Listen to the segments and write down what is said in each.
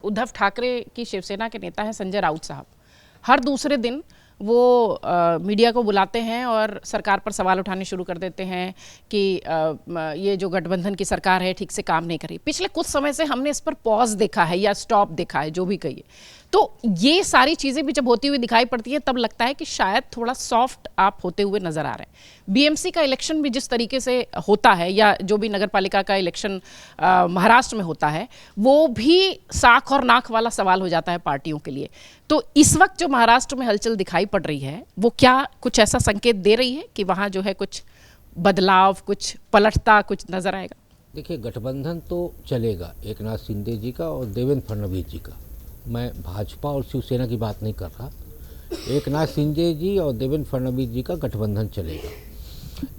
उद्धव ठाकरे की शिवसेना के नेता हैं संजय राउत साहब, हर दूसरे दिन वो मीडिया को बुलाते हैं और सरकार पर सवाल उठाने शुरू कर देते हैं कि ये जो गठबंधन की सरकार है ठीक से काम नहीं करी। पिछले कुछ समय से हमने इस पर पॉज देखा है या स्टॉप देखा है, जो भी कहिए। तो ये सारी चीज़ें भी जब होती हुई दिखाई पड़ती है तब लगता है कि शायद थोड़ा सॉफ्ट आप होते हुए नजर आ रहे हैं। बीएमसी का इलेक्शन भी जिस तरीके से होता है या जो भी नगर पालिका का इलेक्शन महाराष्ट्र में होता है, वो भी साख और नाक वाला सवाल हो जाता है पार्टियों के लिए। तो इस वक्त जो महाराष्ट्र में हलचल दिखाई पड़ रही है वो क्या कुछ ऐसा संकेत दे रही है कि वहाँ जो है कुछ बदलाव, कुछ पलटता कुछ नजर आएगा? देखिए, गठबंधन तो चलेगा एक नाथ शिंदे जी का और देवेंद्र फडणवीस जी का। मैं भाजपा और शिवसेना की बात नहीं कर रहा। एक नाथ शिंदे जी और देवेंद्र फडणवीस जी का गठबंधन चलेगा,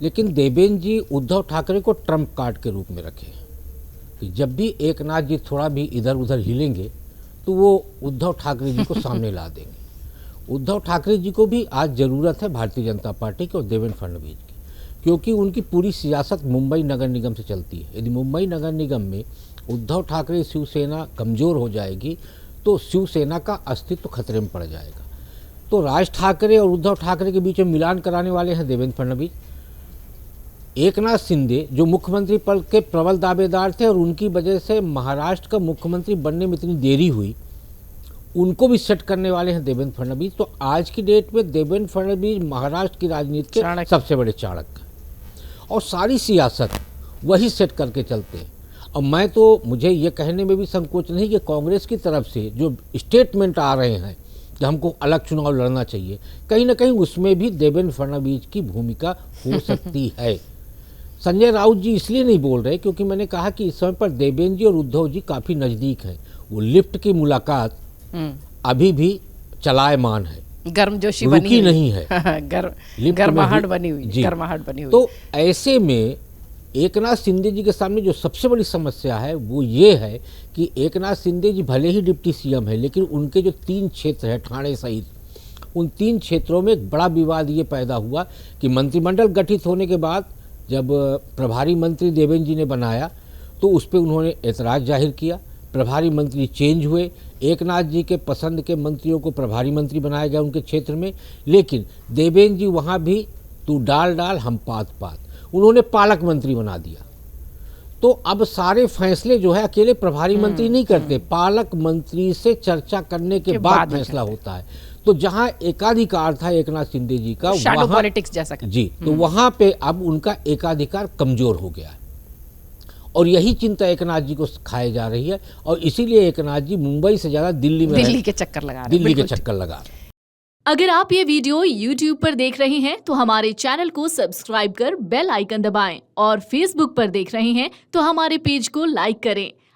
लेकिन देवेंद्र जी उद्धव ठाकरे को ट्रम्प कार्ड के रूप में रखे कि जब भी एक नाथ जी थोड़ा भी इधर उधर हिलेंगे तो वो उद्धव ठाकरे जी को सामने ला देंगे। उद्धव ठाकरे जी को भी आज ज़रूरत है भारतीय जनता पार्टी की और देवेंद्र फडणवीस की, क्योंकि उनकी पूरी सियासत मुंबई नगर निगम से चलती है। यदि मुंबई नगर निगम में उद्धव ठाकरे शिवसेना कमज़ोर हो जाएगी तो शिवसेना का अस्तित्व खतरे में पड़ जाएगा। तो राज ठाकरे और उद्धव ठाकरे के बीच में मिलान कराने वाले हैं देवेंद्र फडणवीस। एक नाथ शिंदे जो मुख्यमंत्री पद के प्रबल दावेदार थे और उनकी वजह से महाराष्ट्र का मुख्यमंत्री बनने में इतनी देरी हुई, उनको भी सेट करने वाले हैं देवेंद्र फडणवीस। तो आज की डेट में देवेंद्र फडणवीस महाराष्ट्र की राजनीति के सबसे बड़े चाणक्य हैं और सारी सियासत वही सेट करके चलते हैं। और मैं तो मुझे ये कहने में भी संकोच नहीं कि कांग्रेस की तरफ से जो स्टेटमेंट आ रहे हैं कि हमको अलग चुनाव लड़ना चाहिए, कहीं ना कहीं उसमें भी देवेंद्र फडणवीस की भूमिका हो सकती है। संजय राउत जी इसलिए नहीं बोल रहे क्योंकि मैंने कहा कि इस समय पर देवेंद्र जी और उद्धव जी काफ़ी नज़दीक हैं। वो लिफ्ट की मुलाकात अभी भी चलायमान है, गर्मजोशी रुकी नहीं है, गर्माहट बनी हुई। तो ऐसे में एक नाथ शिंदे जी के सामने जो सबसे बड़ी समस्या है वो ये है कि एक नाथ शिंदे जी भले ही डिप्टी सीएम है, लेकिन उनके जो 3 क्षेत्र है ठाणे सहित, उन 3 क्षेत्रों में एक बड़ा विवाद ये पैदा हुआ कि मंत्रिमंडल गठित होने के बाद जब प्रभारी मंत्री देवेंद्र जी ने बनाया तो उस पर उन्होंने एतराज़ जाहिर किया। प्रभारी मंत्री चेंज हुए, एक नाथ जी के पसंद के मंत्रियों को प्रभारी मंत्री बनाया गया उनके क्षेत्र में, लेकिन देवेंद्र जी वहाँ भी तू डाल डाल हम पात पात, उन्होंने पालक मंत्री बना दिया। तो अब सारे फैसले जो है अकेले प्रभारी मंत्री नहीं करते, पालक मंत्री से चर्चा करने के बाद फैसला होता है। तो जहां एकाधिकार था एक नाथ शिंदे जी का, वहां पॉलिटिक्स जैसा जी, तो वहां पे अब उनका एकाधिकार कमजोर हो गया है और यही चिंता एक नाथ जी को खाई जा रही है और इसीलिए एक नाथ जी मुंबई से ज्यादा दिल्ली के चक्कर लगा रहे हैं। अगर आप ये वीडियो YouTube पर देख रहे हैं तो हमारे चैनल को सब्सक्राइब कर बेल आइकन दबाएं और Facebook पर देख रहे हैं तो हमारे पेज को लाइक करें।